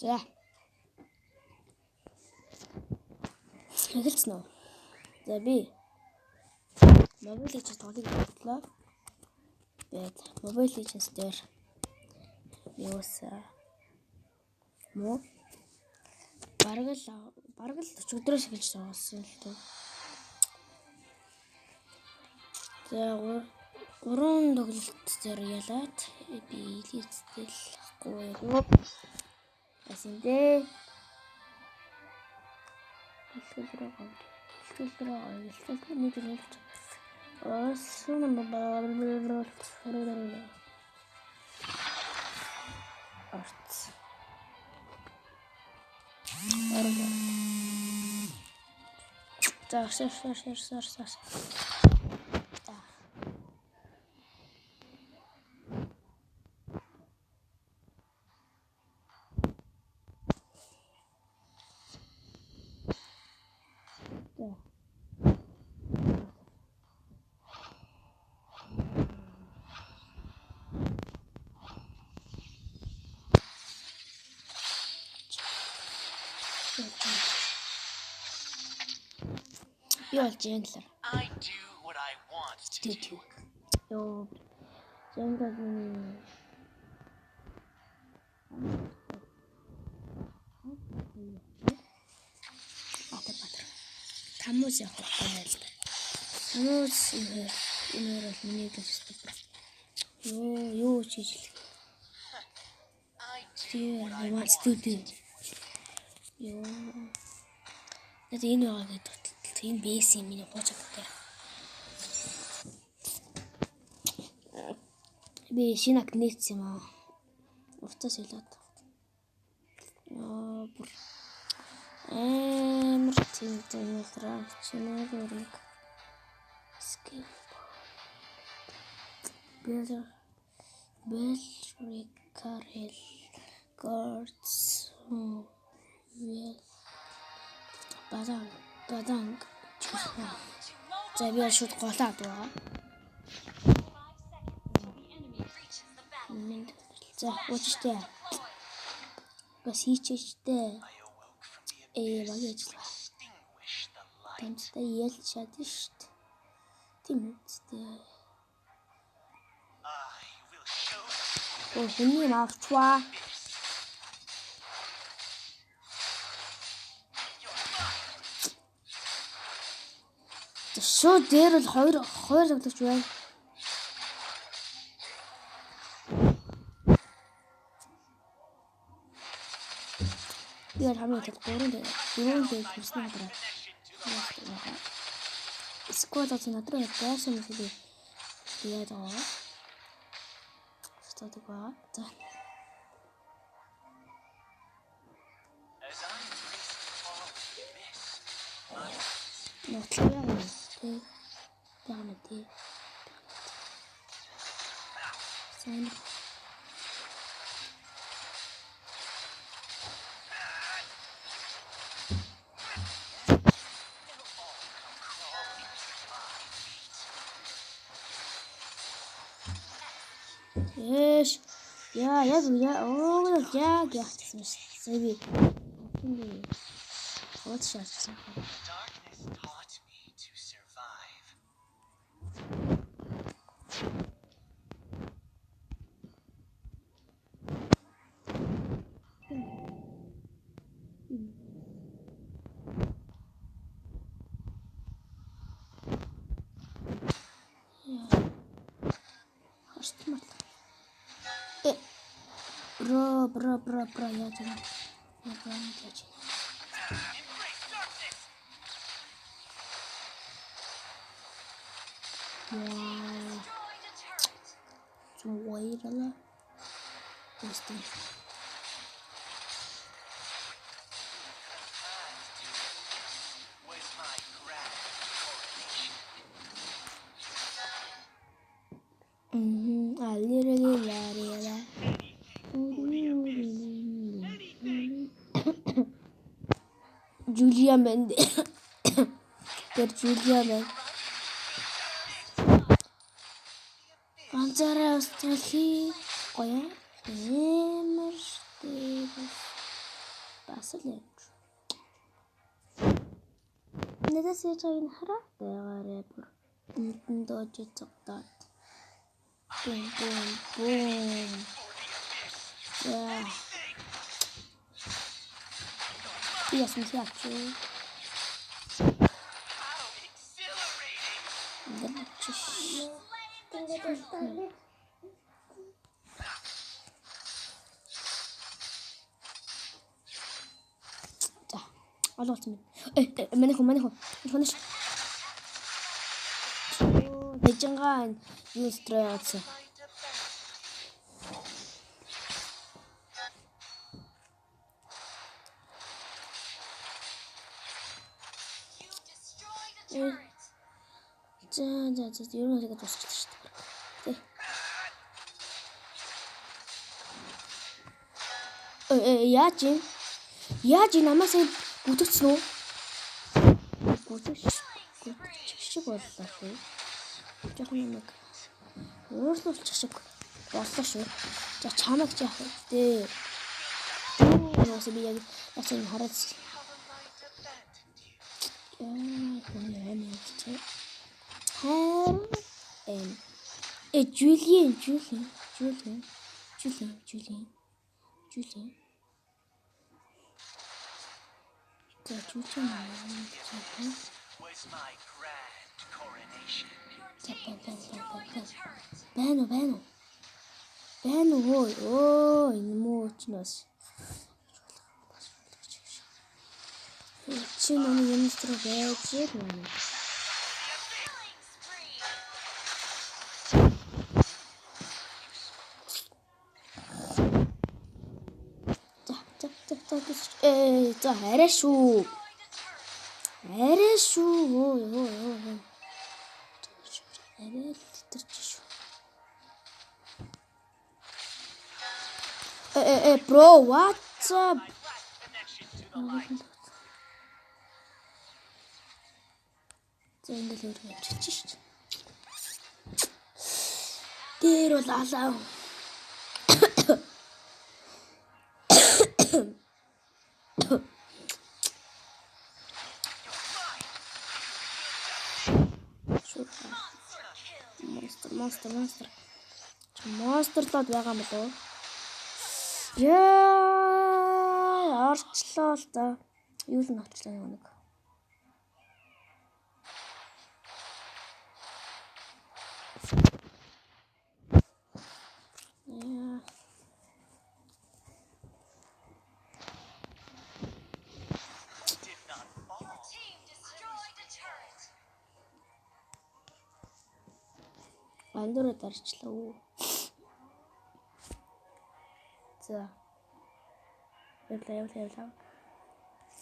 За. Эхэлсэн үү? За би Mobile Legends тоглох бодлоо. Тэгээд Mobile Legends дээр юусаа муу бараг л 40 өдрөөс эхэлж тоглосон л дээ. За 3 тоглолт дээр ялаад би элиттэл ахгүй ясэндээ Илтгэл нэг хэлж Арт. You are gentler. I do what I want to do. Yo, gentler. Тамуус явах байлаа. Тамуус энэ бол миний гэсэн. Юу чиж. I want to do. Yo. Энэ яагаад гэдэг энэ бейс юм миний хууч гэдэг. Би шинэ акнец юм аа. Уртас хэлээд. Яа бүр тийм юмраа чинээг скип. Бэл рекарел горц баданг за би шууд голаад байгаа. За уучтай. Гасичтэй. Багэж. Тэмцтэй ялж чадна шүү дээ. Тийм үстэй. Хүний мавчваа. Шууд дээр л хоёр тоглож байна. Яа хамаа тэр 3 дээр хүрсэн надраа. Сквад оц надраа байсан юм шиг яа даа. Статик ба. За. Нотлоо. Тэ. Сайн. Yes. Ja, гэсэн шүү. Сэби. What shots? Darkness taught me to survive. Бра яа тийм. Wait. Julia Mende. Der Julia Mende. Ганцаараа устгал хий. Гоёа. Эмэртэй. Бас л юм. Надаас яаж байгааг нь хараа. Байгаарэ бүр. Энд дооч цогтоод. Бум бум бум. Яа. Яасан яач. За, олоолцсон байна. Манайх. Хонш. Дэжингаа юу стрэйгсэн. За, ер нь тэгээд дуусчихсан шүү дээ. Яаж намаас гүтгцэн үү? Гүтгчих шиг боллоо шүү. Жохон нэг өөрлөлчих шиг боллоо шүү. За чамаг яах вэ? Нөөс би яг яцсан хараад. Julien. Was my grand coronation. Бэно ой эмоцноос. Чи намайг юм дээр байж байна. За арай шүү. Арай литэрч шүү. Bro, what's up? За ингээд л үргэлжлэж шүү. Дээр бол алаа. Монстр лод байгаа юм болов. Яа, орчлоо л да. Юу л навчлаа нэг. Яа. Андуураа дарчлаа уу. За. Явлаа.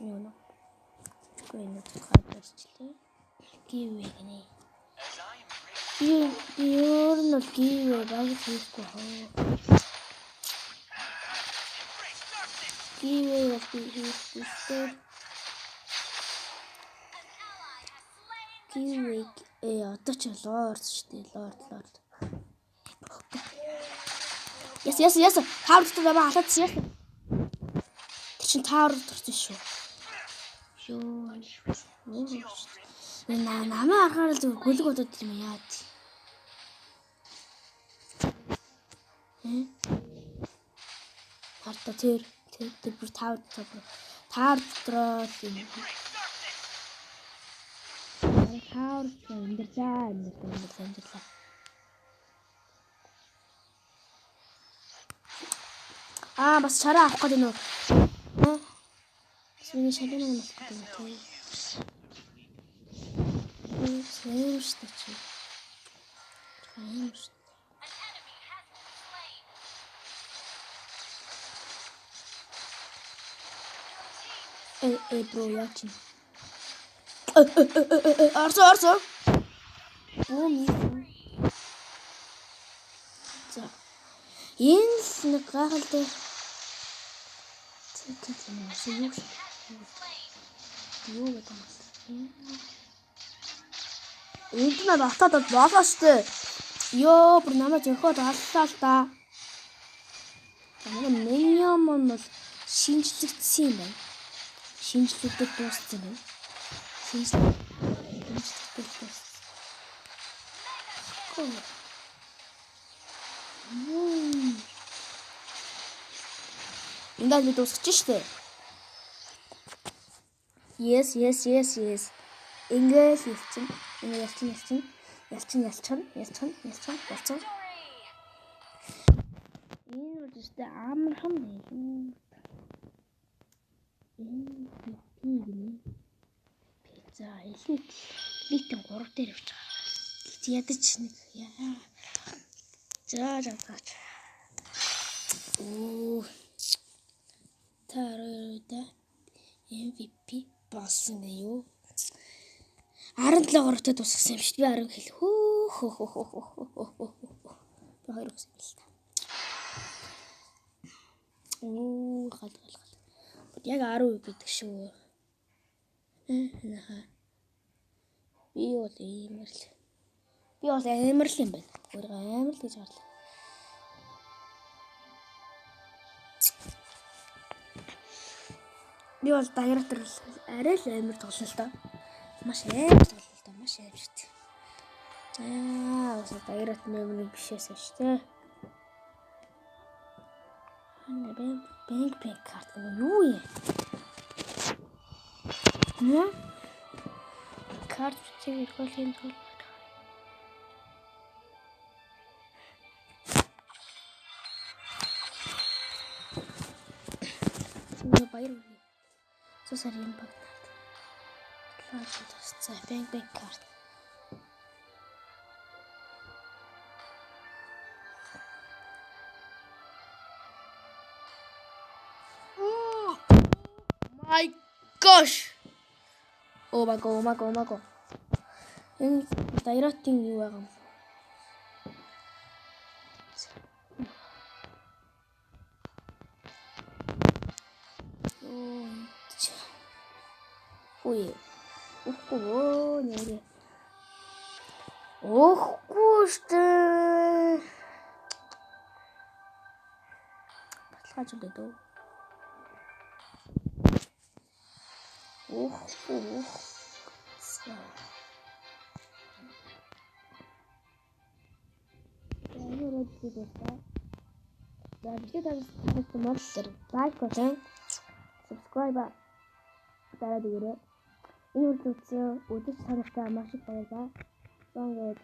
Юу нэ? Гэнэ тухайд дарчлаа. Гівэ гэнэ. Юу нэ гівэ баг хийхгүй хоо. Гівэ хийхгүй. Гівэ одоо ч лорд шүү дээ. Лорд. Яс. Таавар дээр баа халаад яс. Тэр чин таавар дурсан шүү. Юу. Намаа аргаар л гөлөг бодоод юм яа. Харта тэр бүр таавар дотроо юм. Таавар эндэржээ. Бас чараа авах гэдэг нөө. Миний шалын юм болох гэдэг нөө. Сэмштэй чи. Бро яач. Арсо. Бум. За. Энэ нэг гахалтай. Юу гэдэг юм. Энд нь батаад болоо штэ. Ёо, бүр намайг зөхөд аллаа л да. Манай миньон бол шинжлэгдсэн юм байна. Шинжлүүлэлт дууссан байна. Шинжлүүлэлт дууссан. Ингээд би дуусгаж штэ. Yes. Ингээд ялчин. Энэ үстэй амархан байна. Энэ пицца элитэн 3 дээр явж байгаа. Ядаж нэг яа. За. Оо. Тарда MVP болсон гэё. 17 ортой тусгасан юм шүү дээ. Би 10 хэл. Би 2 гэсэн л та. Оо гал. Яг 10 гэдэг шүү. Би бол амар л юм байна. Өөрөө амар л гэж бодлоо. Би бол дагратор арай л амар тоглолоо л доо. Маш амар шүү дээ. Ус даграт мэмний бишээс шүү дээ. Банк карт юу юм? Карт чиг иргүүлийн тул. Сүүл баяр. Сосарийн багнаад. За банк карт. My gosh. Oh my god. Энэ дайратын юу байгаа юм? Ой. Оо нэрээ. Оохгүй штэ. Баталгааж өгдөө дөө. Оохгүй. За бид тавьсан лайк болон subscribe дараад өгөөрэй. Энэ үргэлжлүүлсэн үзэж танартай маш их баярлалаа. Сонгээд